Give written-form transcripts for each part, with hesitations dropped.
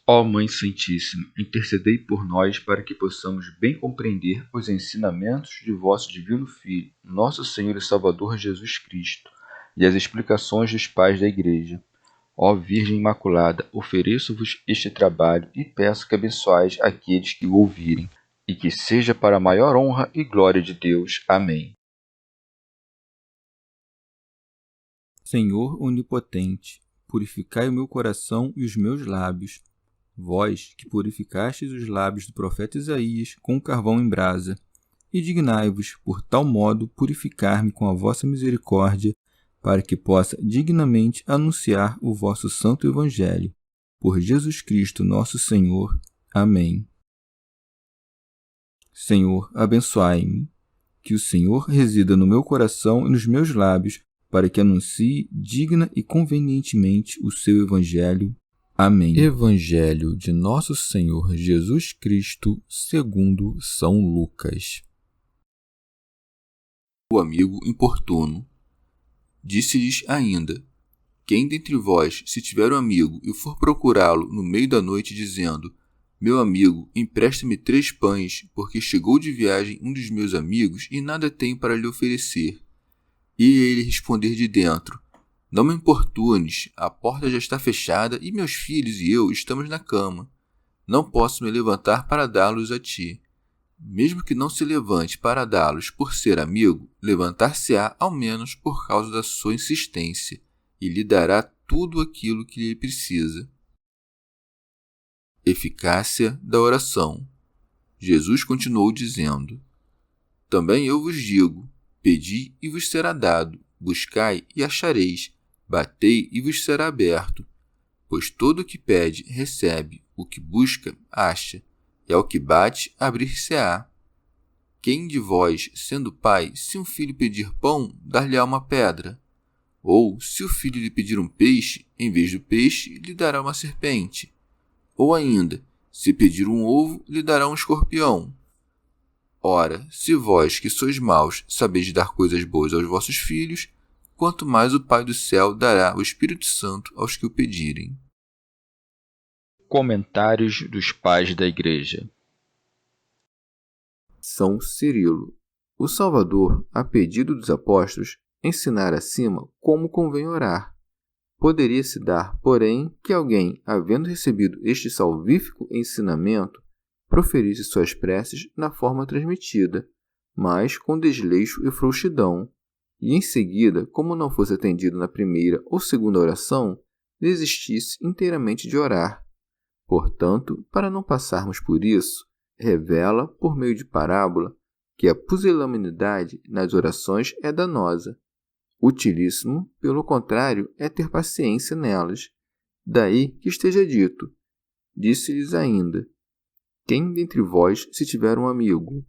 Ó Mãe Santíssima, intercedei por nós para que possamos bem compreender os ensinamentos de vosso Divino Filho, nosso Senhor e Salvador Jesus Cristo, e as explicações dos pais da Igreja. Ó Virgem Imaculada, ofereço-vos este trabalho e peço que abençoais aqueles que o ouvirem, e que seja para a maior honra e glória de Deus. Amém. Senhor onipotente, purificai o meu coração e os meus lábios. Vós, que purificastes os lábios do profeta Isaías com carvão em brasa, e dignai-vos, por tal modo, purificar-me com a vossa misericórdia, para que possa dignamente anunciar o vosso santo Evangelho. Por Jesus Cristo nosso Senhor. Amém. Senhor, abençoai-me. Que o Senhor resida no meu coração e nos meus lábios, para que anuncie digna e convenientemente o seu Evangelho. Amém. Evangelho de Nosso Senhor Jesus Cristo, segundo São Lucas. O amigo importuno. Disse-lhes ainda: quem dentre vós, se tiver um amigo e for procurá-lo no meio da noite, dizendo: meu amigo, empresta-me 3 pães, porque chegou de viagem um dos meus amigos e nada tenho para lhe oferecer. E ele responder de dentro: não me importunes, a porta já está fechada e meus filhos e eu estamos na cama. Não posso me levantar para dá-los a ti. Mesmo que não se levante para dá-los por ser amigo, levantar-se-á ao menos por causa da sua insistência, e lhe dará tudo aquilo que lhe precisa. Eficácia da oração. Jesus continuou dizendo: também eu vos digo, pedi e vos será dado, buscai e achareis, batei e vos será aberto. Pois todo o que pede, recebe, o que busca, acha, e ao que bate, abrir-se-á. Quem de vós, sendo pai, se um filho pedir pão, dar-lhe-á uma pedra? Ou, se o filho lhe pedir um peixe, em vez do peixe, lhe dará uma serpente? Ou ainda, se pedir um ovo, lhe dará um escorpião? Ora, se vós, que sois maus, sabeis dar coisas boas aos vossos filhos, quanto mais o Pai do céu dará o Espírito Santo aos que o pedirem. Comentários dos Pais da Igreja. São Cirilo. O Salvador, a pedido dos apóstolos, ensinara acima como convém orar. Poderia-se dar, porém, que alguém, havendo recebido este salvífico ensinamento, proferisse suas preces na forma transmitida, mas com desleixo e frouxidão, e em seguida, como não fosse atendido na primeira ou segunda oração, desistisse inteiramente de orar. Portanto, para não passarmos por isso, revela, por meio de parábola, que a pusilanimidade nas orações é danosa. Utilíssimo, pelo contrário, é ter paciência nelas. Daí que esteja dito: disse-lhes ainda: quem dentre vós, se tiver um amigo?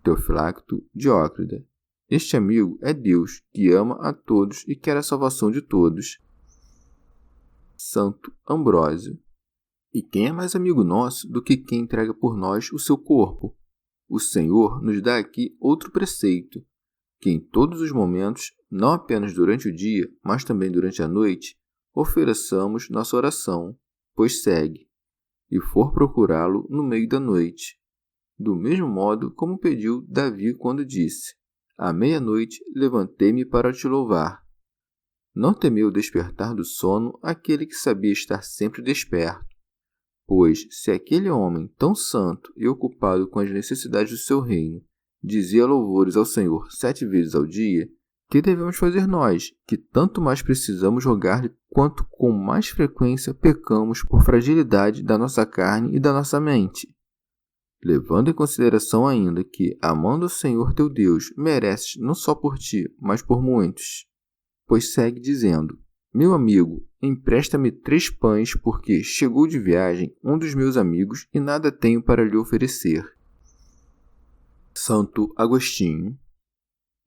Teofilacto Diócrida. Este amigo é Deus, que ama a todos e quer a salvação de todos. Santo Ambrósio. E quem é mais amigo nosso do que quem entrega por nós o seu corpo? O Senhor nos dá aqui outro preceito, que em todos os momentos, não apenas durante o dia, mas também durante a noite, ofereçamos nossa oração, pois segue: e for procurá-lo no meio da noite. Do mesmo modo como pediu Davi quando disse: à meia-noite levantei-me para te louvar. Não temeu despertar do sono aquele que sabia estar sempre desperto, pois se aquele homem tão santo e ocupado com as necessidades do seu reino dizia louvores ao Senhor 7 vezes ao dia, que devemos fazer nós, que tanto mais precisamos rogar-lhe quanto com mais frequência pecamos por fragilidade da nossa carne e da nossa mente? Levando em consideração ainda que, amando o Senhor teu Deus, mereces não só por ti, mas por muitos. Pois segue dizendo: meu amigo, empresta-me 3 pães, porque chegou de viagem um dos meus amigos e nada tenho para lhe oferecer. Santo Agostinho.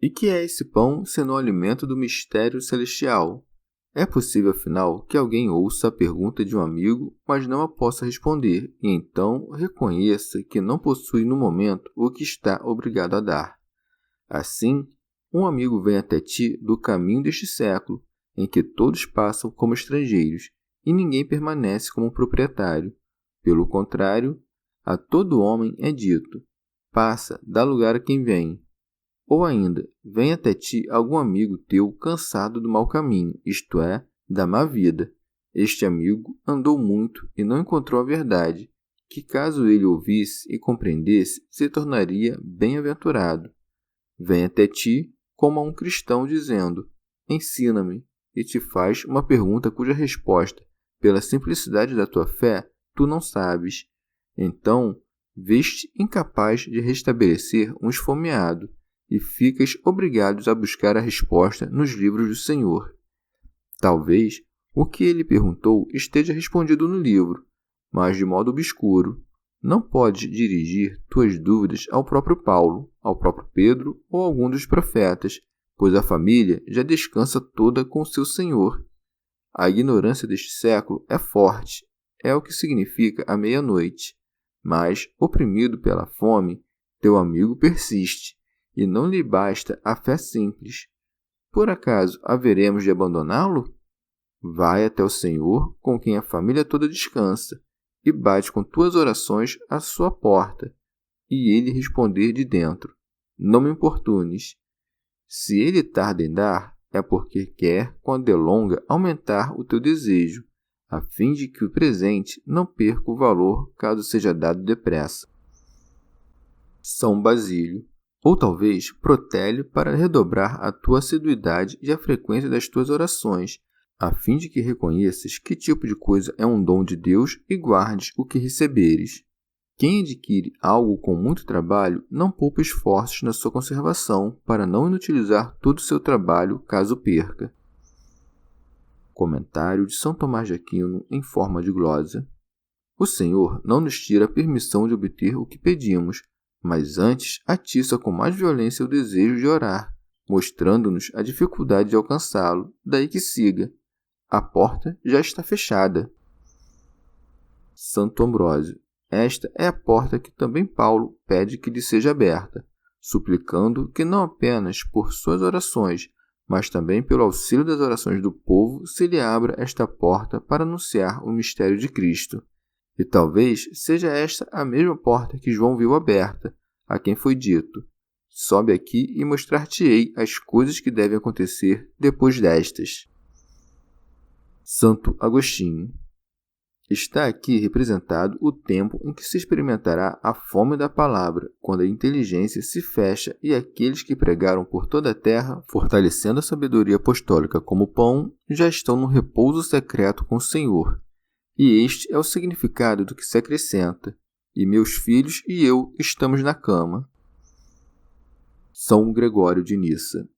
E que é esse pão senão o alimento do mistério celestial? É possível, afinal, que alguém ouça a pergunta de um amigo, mas não a possa responder, e então reconheça que não possui no momento o que está obrigado a dar. Assim, um amigo vem até ti do caminho deste século, em que todos passam como estrangeiros, e ninguém permanece como proprietário. Pelo contrário, a todo homem é dito: passa, dá lugar a quem vem. Ou ainda, vem até ti algum amigo teu cansado do mau caminho, isto é, da má vida. Este amigo andou muito e não encontrou a verdade, que caso ele ouvisse e compreendesse, se tornaria bem-aventurado. Vem até ti como a um cristão dizendo: ensina-me, e te faz uma pergunta cuja resposta, pela simplicidade da tua fé, tu não sabes. Então, vês-te incapaz de restabelecer um esfomeado, e ficas obrigados a buscar a resposta nos livros do Senhor. Talvez o que ele perguntou esteja respondido no livro, mas de modo obscuro. Não podes dirigir tuas dúvidas ao próprio Paulo, ao próprio Pedro ou algum dos profetas, pois a família já descansa toda com seu Senhor. A ignorância deste século é forte, é o que significa a meia-noite. Mas, oprimido pela fome, teu amigo persiste, e não lhe basta a fé simples. Por acaso haveremos de abandoná-lo? Vai até o Senhor, com quem a família toda descansa, e bate com tuas orações à sua porta, e ele responder de dentro: não me importunes. Se ele tarda em dar, é porque quer, com a delonga, aumentar o teu desejo, a fim de que o presente não perca o valor caso seja dado depressa. São Basílio. Ou talvez Protélio, para redobrar a tua assiduidade e a frequência das tuas orações, a fim de que reconheças que tipo de coisa é um dom de Deus e guardes o que receberes. Quem adquire algo com muito trabalho não poupa esforços na sua conservação, para não inutilizar todo o seu trabalho caso perca. Comentário de São Tomás de Aquino em forma de glosa. O Senhor não nos tira a permissão de obter o que pedimos, mas antes atiça com mais violência o desejo de orar, mostrando-nos a dificuldade de alcançá-lo. Daí que siga: a porta já está fechada. Santo Ambrósio. Esta é a porta que também Paulo pede que lhe seja aberta, suplicando que não apenas por suas orações, mas também pelo auxílio das orações do povo se lhe abra esta porta para anunciar o mistério de Cristo. E talvez seja esta a mesma porta que João viu aberta, a quem foi dito: sobe aqui e mostrar-te-ei as coisas que devem acontecer depois destas. Santo Agostinho. Está aqui representado o tempo em que se experimentará a fome da palavra, quando a inteligência se fecha e aqueles que pregaram por toda a terra, fortalecendo a sabedoria apostólica como pão, já estão no repouso secreto com o Senhor. E este é o significado do que se acrescenta: e meus filhos e eu estamos na cama. São Gregório de Nissa.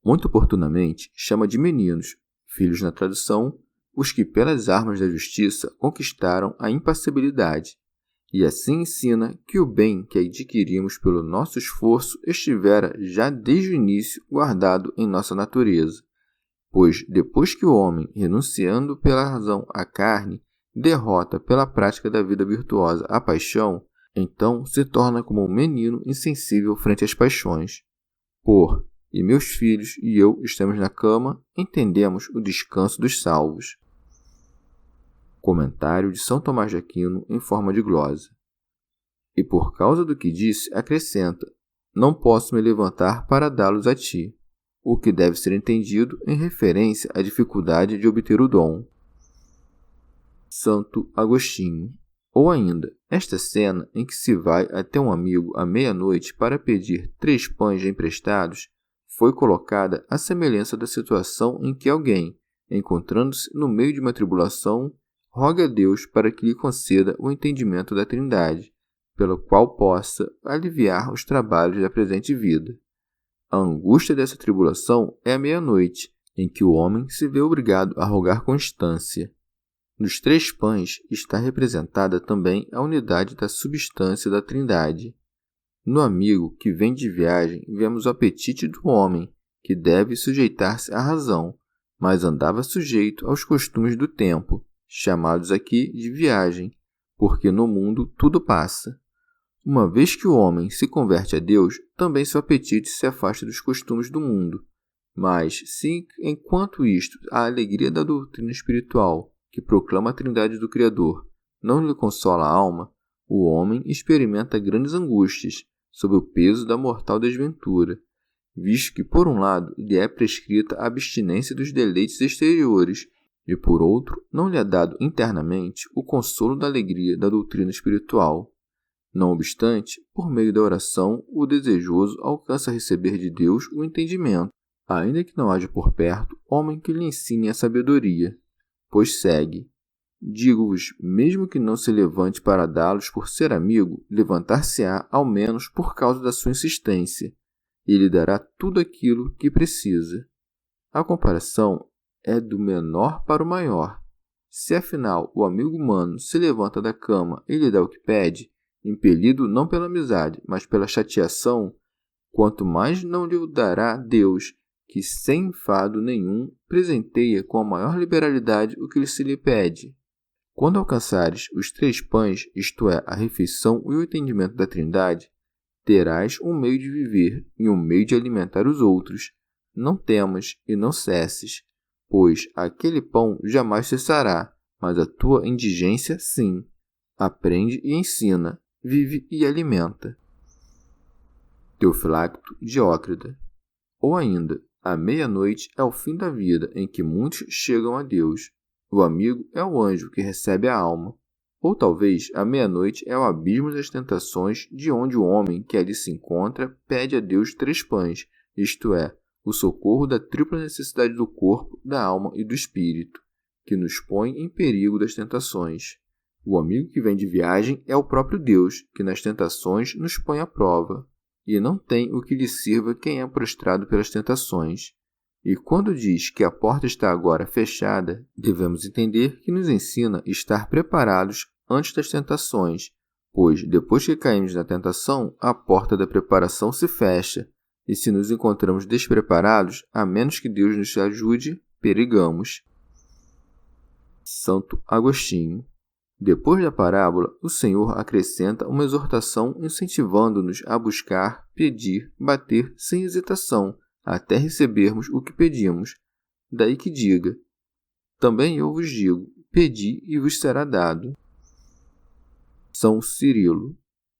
Muito oportunamente chama de meninos, filhos na tradução, os que pelas armas da justiça conquistaram a impassibilidade, e assim ensina que o bem que adquirimos pelo nosso esforço estivera já desde o início guardado em nossa natureza, pois depois que o homem, renunciando pela razão à carne, derrota pela prática da vida virtuosa a paixão, então se torna como um menino insensível frente às paixões. E meus filhos e eu estamos na cama, entendemos o descanso dos salvos. Comentário de São Tomás de Aquino em forma de glosa. E por causa do que disse, acrescenta: não posso me levantar para dá-los a ti, o que deve ser entendido em referência à dificuldade de obter o dom. Santo Agostinho. Ou ainda, esta cena em que se vai até um amigo à meia-noite para pedir 3 pães emprestados foi colocada à semelhança da situação em que alguém, encontrando-se no meio de uma tribulação, roga a Deus para que lhe conceda o entendimento da Trindade, pelo qual possa aliviar os trabalhos da presente vida. A angústia dessa tribulação é a meia-noite, em que o homem se vê obrigado a rogar constância. Nos 3 pães está representada também a unidade da substância da Trindade. No amigo que vem de viagem, vemos o apetite do homem, que deve sujeitar-se à razão, mas andava sujeito aos costumes do tempo, chamados aqui de viagem, porque no mundo tudo passa. Uma vez que o homem se converte a Deus, também seu apetite se afasta dos costumes do mundo. Mas, se enquanto isto a alegria da doutrina espiritual, que proclama a trindade do Criador, não lhe consola a alma, o homem experimenta grandes angústias sob o peso da mortal desventura, visto que, por um lado, lhe é prescrita a abstinência dos deleites exteriores, e, por outro, não lhe é dado internamente o consolo da alegria da doutrina espiritual. Não obstante, por meio da oração, o desejoso alcança a receber de Deus o entendimento, ainda que não haja por perto homem que lhe ensine a sabedoria. Pois segue: digo-vos, mesmo que não se levante para dá-los por ser amigo, levantar-se-á ao menos por causa da sua insistência, e lhe dará tudo aquilo que precisa. A comparação é do menor para o maior. Se afinal o amigo humano se levanta da cama e lhe dá o que pede, impelido não pela amizade, mas pela chateação, quanto mais não lhe o dará Deus, que sem enfado nenhum presenteia com a maior liberalidade o que se lhe pede. Quando alcançares os 3 pães, isto é, a refeição e o entendimento da Trindade, terás um meio de viver e um meio de alimentar os outros. Não temas e não cesses, pois aquele pão jamais cessará, mas a tua indigência sim. Aprende e ensina, vive e alimenta. Teofilacto Diócrida. Ou ainda, a meia-noite é o fim da vida em que muitos chegam a Deus. O amigo é o anjo que recebe a alma. Ou talvez a meia-noite é o abismo das tentações, de onde o homem que ali se encontra pede a Deus 3 pães, isto é, o socorro da tripla necessidade do corpo, da alma e do espírito, que nos põe em perigo das tentações. O amigo que vem de viagem é o próprio Deus, que nas tentações nos põe à prova, e não tem o que lhe sirva quem é prostrado pelas tentações. E quando diz que a porta está agora fechada, devemos entender que nos ensina a estar preparados antes das tentações, pois, depois que caímos na tentação, a porta da preparação se fecha, e se nos encontramos despreparados, a menos que Deus nos ajude, perigamos. Santo Agostinho. Depois da parábola, o Senhor acrescenta uma exortação incentivando-nos a buscar, pedir, bater sem hesitação, até recebermos o que pedimos. Daí que diga: também eu vos digo, pedi e vos será dado. São Cirilo.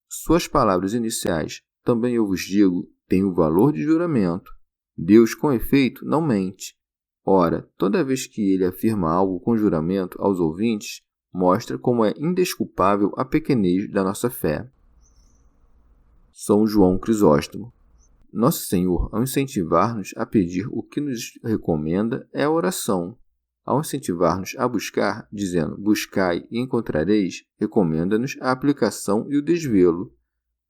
Suas palavras iniciais, também eu vos digo, têm o valor de juramento. Deus, com efeito, não mente. Ora, toda vez que ele afirma algo com juramento aos ouvintes, mostra como é indesculpável a pequenez da nossa fé. São João Crisóstomo. Nosso Senhor, ao incentivar-nos a pedir o que nos recomenda, é a oração. Ao incentivar-nos a buscar, dizendo, buscai e encontrareis, recomenda-nos a aplicação e o desvelo,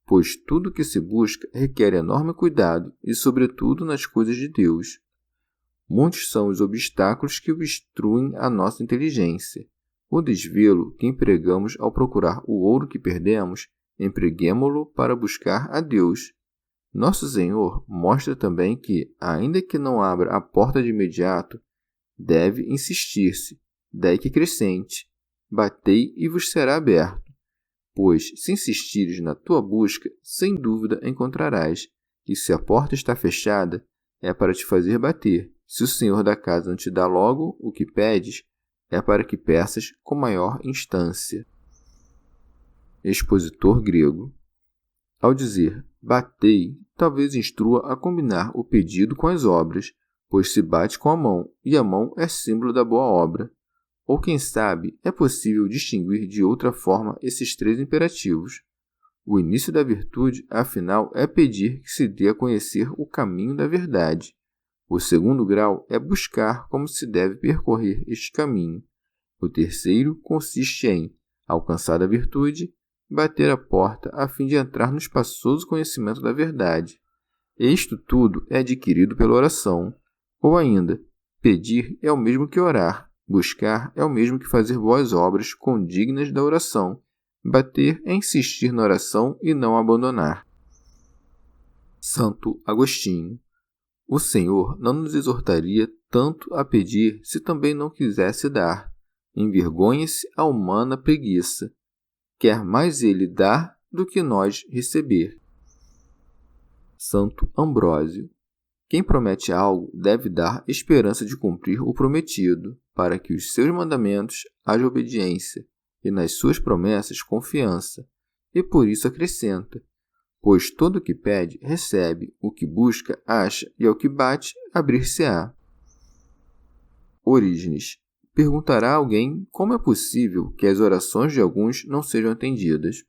pois tudo que se busca requer enorme cuidado e, sobretudo, nas coisas de Deus. Muitos são os obstáculos que obstruem a nossa inteligência. O desvelo que empregamos ao procurar o ouro que perdemos, empreguemo-lo para buscar a Deus. Nosso Senhor mostra também que, ainda que não abra a porta de imediato, deve insistir-se, daí que crescente, batei e vos será aberto. Pois, se insistires na tua busca, sem dúvida encontrarás, e se a porta está fechada, é para te fazer bater. Se o Senhor da casa não te dá logo o que pedes, é para que peças com maior instância. Expositor grego. Ao dizer batei, talvez instrua a combinar o pedido com as obras, pois se bate com a mão, e a mão é símbolo da boa obra. Ou quem sabe, é possível distinguir de outra forma esses 3 imperativos. O início da virtude, afinal, é pedir que se dê a conhecer o caminho da verdade. O segundo grau é buscar como se deve percorrer este caminho. O terceiro consiste em, alcançada a virtude, bater a porta a fim de entrar no espaçoso conhecimento da verdade. Isto tudo é adquirido pela oração. Ou ainda, pedir é o mesmo que orar, buscar é o mesmo que fazer boas obras condignas da oração, bater é insistir na oração e não abandonar. Santo Agostinho. O Senhor não nos exortaria tanto a pedir se também não quisesse dar. Envergonha-se a humana preguiça. Quer mais ele dar do que nós receber. Santo Ambrósio. Quem promete algo deve dar esperança de cumprir o prometido, para que os seus mandamentos haja obediência, e nas suas promessas confiança, e por isso acrescenta: pois todo o que pede, recebe, o que busca, acha, e ao que bate, abrir-se-á. Orígenes. Perguntará alguém como é possível que as orações de alguns não sejam atendidas.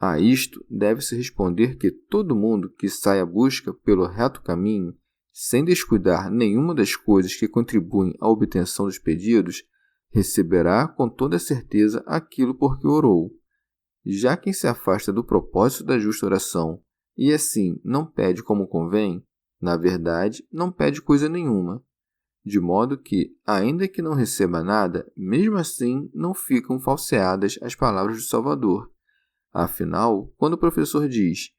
A isto deve-se responder que todo mundo que sai à busca pelo reto caminho, sem descuidar nenhuma das coisas que contribuem à obtenção dos pedidos, receberá com toda certeza aquilo por que orou. Já quem se afasta do propósito da justa oração e assim não pede como convém, na verdade, não pede coisa nenhuma, de modo que, ainda que não receba nada, mesmo assim não ficam falseadas as palavras do Salvador. Afinal, quando o professor diz: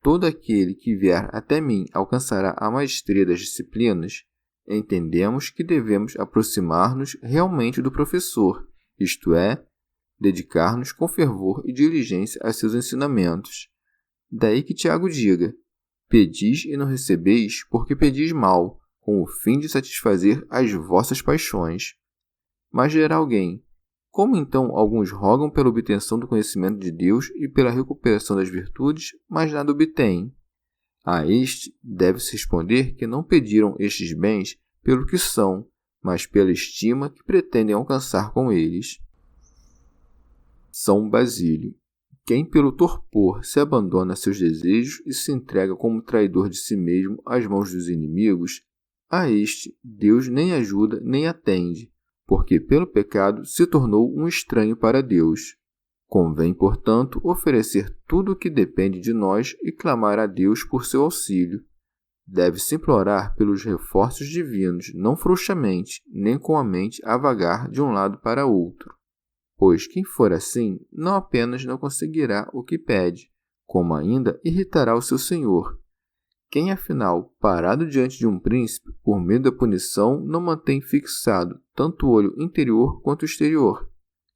todo aquele que vier até mim alcançará a maestria das disciplinas, entendemos que devemos aproximar-nos realmente do professor, isto é, dedicar-nos com fervor e diligência a seus ensinamentos. Daí que Tiago diga: pedis e não recebeis, porque pedis mal, com o fim de satisfazer as vossas paixões. Mas dirá alguém: como então alguns rogam pela obtenção do conhecimento de Deus e pela recuperação das virtudes, mas nada obtêm? A este deve-se responder que não pediram estes bens pelo que são, mas pela estima que pretendem alcançar com eles. São Basílio. Quem pelo torpor se abandona a seus desejos e se entrega como traidor de si mesmo às mãos dos inimigos, a este Deus nem ajuda nem atende, porque pelo pecado se tornou um estranho para Deus. Convém, portanto, oferecer tudo o que depende de nós e clamar a Deus por seu auxílio. Deve-se implorar pelos reforços divinos, não frouxamente, nem com a mente a vagar de um lado para outro. Pois quem for assim, não apenas não conseguirá o que pede, como ainda irritará o seu senhor. Quem, afinal, parado diante de um príncipe, por medo da punição, não mantém fixado tanto o olho interior quanto o exterior?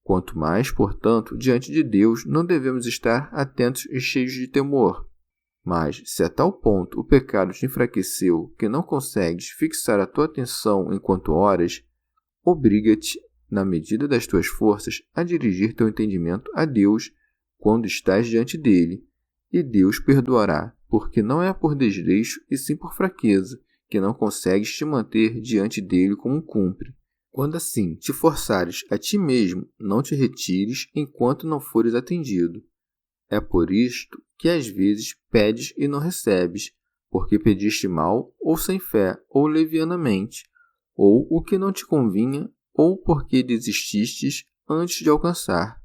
Quanto mais, portanto, diante de Deus, não devemos estar atentos e cheios de temor. Mas, se a tal ponto o pecado te enfraqueceu que não consegues fixar a tua atenção enquanto oras, obriga-te, na medida das tuas forças, a dirigir teu entendimento a Deus quando estás diante dele, e Deus perdoará, porque não é por desleixo e sim por fraqueza que não consegues te manter diante dele como cumpre. Quando assim te forçares a ti mesmo, não te retires enquanto não fores atendido. É por isto que às vezes pedes e não recebes, porque pediste mal, ou sem fé, ou levianamente, ou o que não te convinha, ou porque desististes antes de alcançar.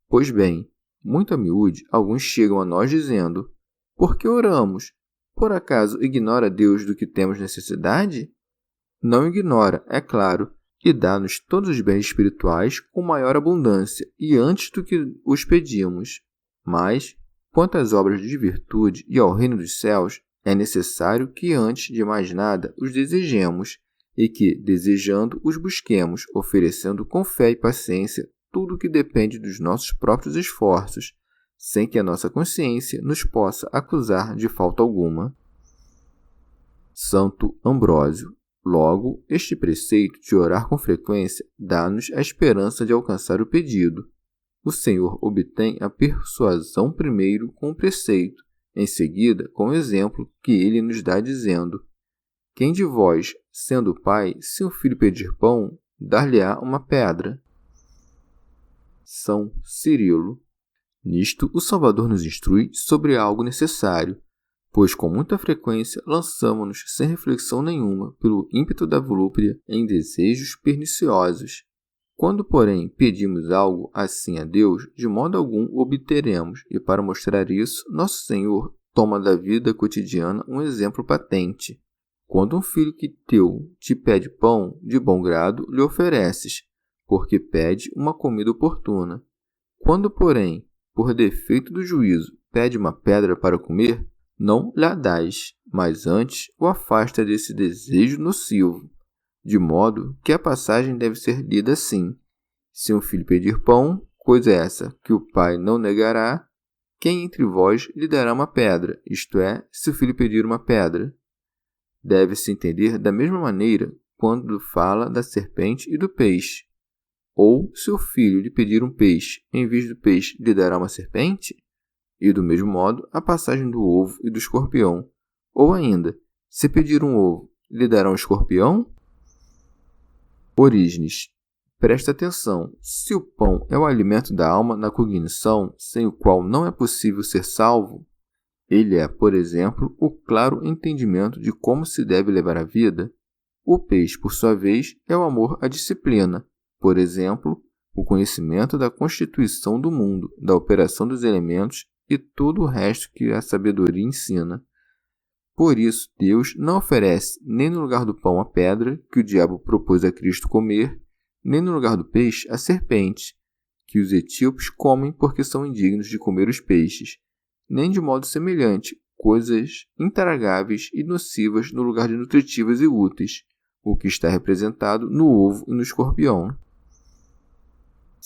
Pois bem, muito a miúde, alguns chegam a nós dizendo: por que oramos? Por acaso ignora Deus do que temos necessidade? Não ignora, é claro, e dá-nos todos os bens espirituais com maior abundância e antes do que os pedimos. Mas, quanto às obras de virtude e ao reino dos céus, é necessário que antes de mais nada os desejemos, e que, desejando, os busquemos, oferecendo com fé e paciência tudo o que depende dos nossos próprios esforços, sem que a nossa consciência nos possa acusar de falta alguma. Santo Ambrósio. Logo, este preceito de orar com frequência dá-nos a esperança de alcançar o pedido. O Senhor obtém a persuasão primeiro com o preceito, em seguida com o exemplo que ele nos dá dizendo: quem de vós, sendo pai, se um filho pedir pão, dar-lhe-á uma pedra? São Cirilo. Nisto, o Salvador nos instrui sobre algo necessário, pois com muita frequência lançamo-nos sem reflexão nenhuma pelo ímpeto da volúpia em desejos perniciosos. Quando, porém, pedimos algo assim a Deus, de modo algum o obteremos, e para mostrar isso, nosso Senhor toma da vida cotidiana um exemplo patente. Quando um filho que teu te pede pão, de bom grado lhe ofereces, porque pede uma comida oportuna. Quando, porém, por defeito do juízo, pede uma pedra para comer, não lhe dás, mas antes o afasta desse desejo nocivo, de modo que a passagem deve ser lida assim: se um filho pedir pão, coisa essa que o pai não negará, quem entre vós lhe dará uma pedra, isto é, se o filho pedir uma pedra? deve-se entender da mesma maneira quando fala da serpente e do peixe. Ou, se o filho lhe pedir um peixe, em vez do peixe lhe dará uma serpente? E do mesmo modo, a passagem do ovo e do escorpião. Ou ainda, se pedir um ovo, lhe dará um escorpião? Orígenes. Presta atenção, se o pão é o alimento da alma na cognição, sem o qual não é possível ser salvo, ele é, por exemplo, o claro entendimento de como se deve levar a vida. O peixe, por sua vez, é o amor à disciplina, por exemplo, o conhecimento da constituição do mundo, da operação dos elementos e todo o resto que a sabedoria ensina. Por isso, Deus não oferece nem no lugar do pão a pedra, que o diabo propôs a Cristo comer, nem no lugar do peixe a serpente, que os etíopes comem porque são indignos de comer os peixes, nem de modo semelhante, coisas intragáveis e nocivas no lugar de nutritivas e úteis, o que está representado no ovo e no escorpião.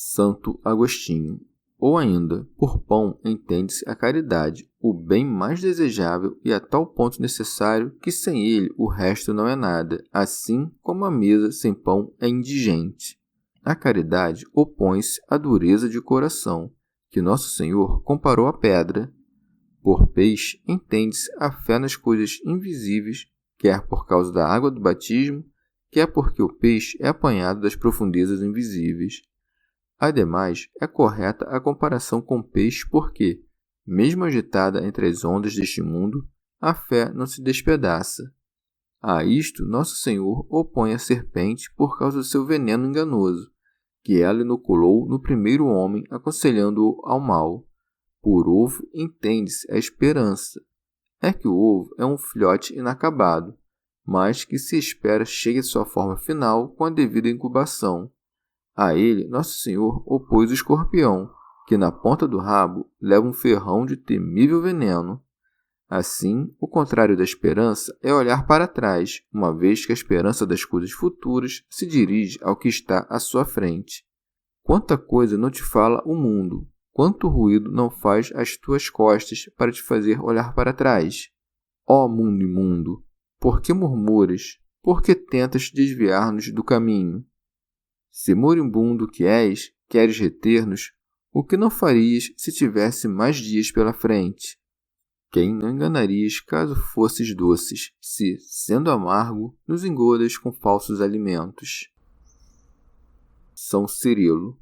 Santo Agostinho. Ou ainda, por pão entende-se a caridade, o bem mais desejável e a tal ponto necessário que sem ele o resto não é nada, assim como a mesa sem pão é indigente. A caridade opõe-se à dureza de coração, que Nosso Senhor comparou à pedra. Por peixe entende-se a fé nas coisas invisíveis, quer por causa da água do batismo, quer porque o peixe é apanhado das profundezas invisíveis. Ademais, é correta a comparação com o peixe porque, mesmo agitada entre as ondas deste mundo, a fé não se despedaça. A isto Nosso Senhor opõe a serpente por causa do seu veneno enganoso, que ela inoculou no primeiro homem, aconselhando-o ao mal. Por ovo entende-se a esperança. É que o ovo é um filhote inacabado, mas que se espera chegue à sua forma final com a devida incubação. A ele, Nosso Senhor opôs o escorpião, que na ponta do rabo leva um ferrão de temível veneno. Assim, o contrário da esperança é olhar para trás, uma vez que a esperança das coisas futuras se dirige ao que está à sua frente. Quanta coisa não te fala o mundo, quanto ruído não faz às tuas costas para te fazer olhar para trás. Ó mundo imundo, por que murmuras? Por que tentas desviar-nos do caminho? Se moribundo que és, queres reter-nos, o que não farias se tivesse mais dias pela frente? Quem não enganarias caso fosses doces, se, sendo amargo, nos engodas com falsos alimentos? São Cirilo.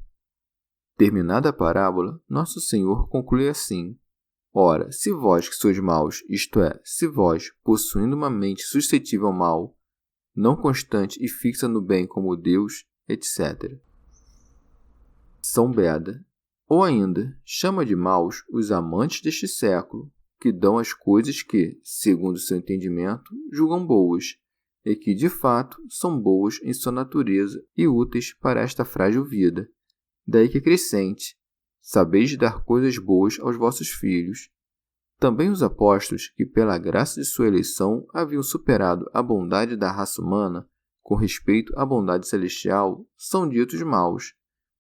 Terminada a parábola, Nosso Senhor conclui assim: Ora, se vós que sois maus, isto é, se vós, possuindo uma mente suscetível ao mal, não constante e fixa no bem como Deus, etc. São Beda. Ou ainda, chama de maus os amantes deste século, que dão as coisas que, segundo seu entendimento, julgam boas, e que, de fato, são boas em sua natureza e úteis para esta frágil vida. Daí que acrescente: sabeis dar coisas boas aos vossos filhos. Também os apóstolos, que pela graça de sua eleição haviam superado a bondade da raça humana, com respeito à bondade celestial, são ditos maus,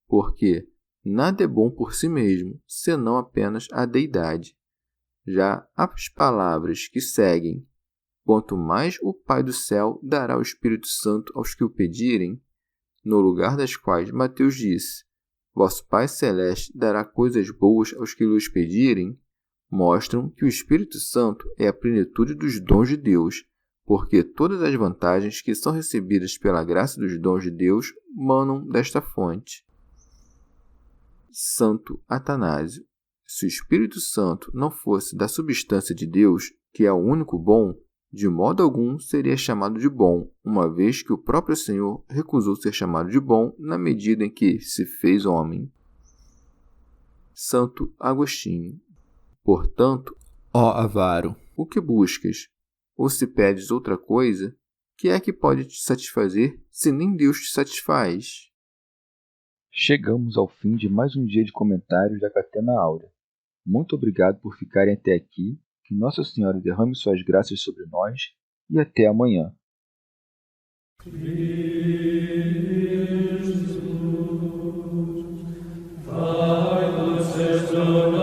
porque nada é bom por si mesmo, senão apenas a deidade. Já as palavras que seguem, quanto mais o Pai do céu dará o Espírito Santo aos que o pedirem, no lugar das quais Mateus disse: Vosso Pai Celeste dará coisas boas aos que lhes pedirem, mostram que o Espírito Santo é a plenitude dos dons de Deus, porque todas as vantagens que são recebidas pela graça dos dons de Deus manam desta fonte. Santo Atanásio. Se o Espírito Santo não fosse da substância de Deus, que é o único bom, de modo algum seria chamado de bom, uma vez que o próprio Senhor recusou ser chamado de bom na medida em que se fez homem. Santo Agostinho. Portanto, ó avaro, o que buscas? Ou se pedes outra coisa, que é que pode te satisfazer se nem Deus te satisfaz? Chegamos ao fim de mais um dia de comentários da Catena Áurea. Muito obrigado por ficarem até aqui, que Nossa Senhora derrame suas graças sobre nós e até amanhã. Jesus,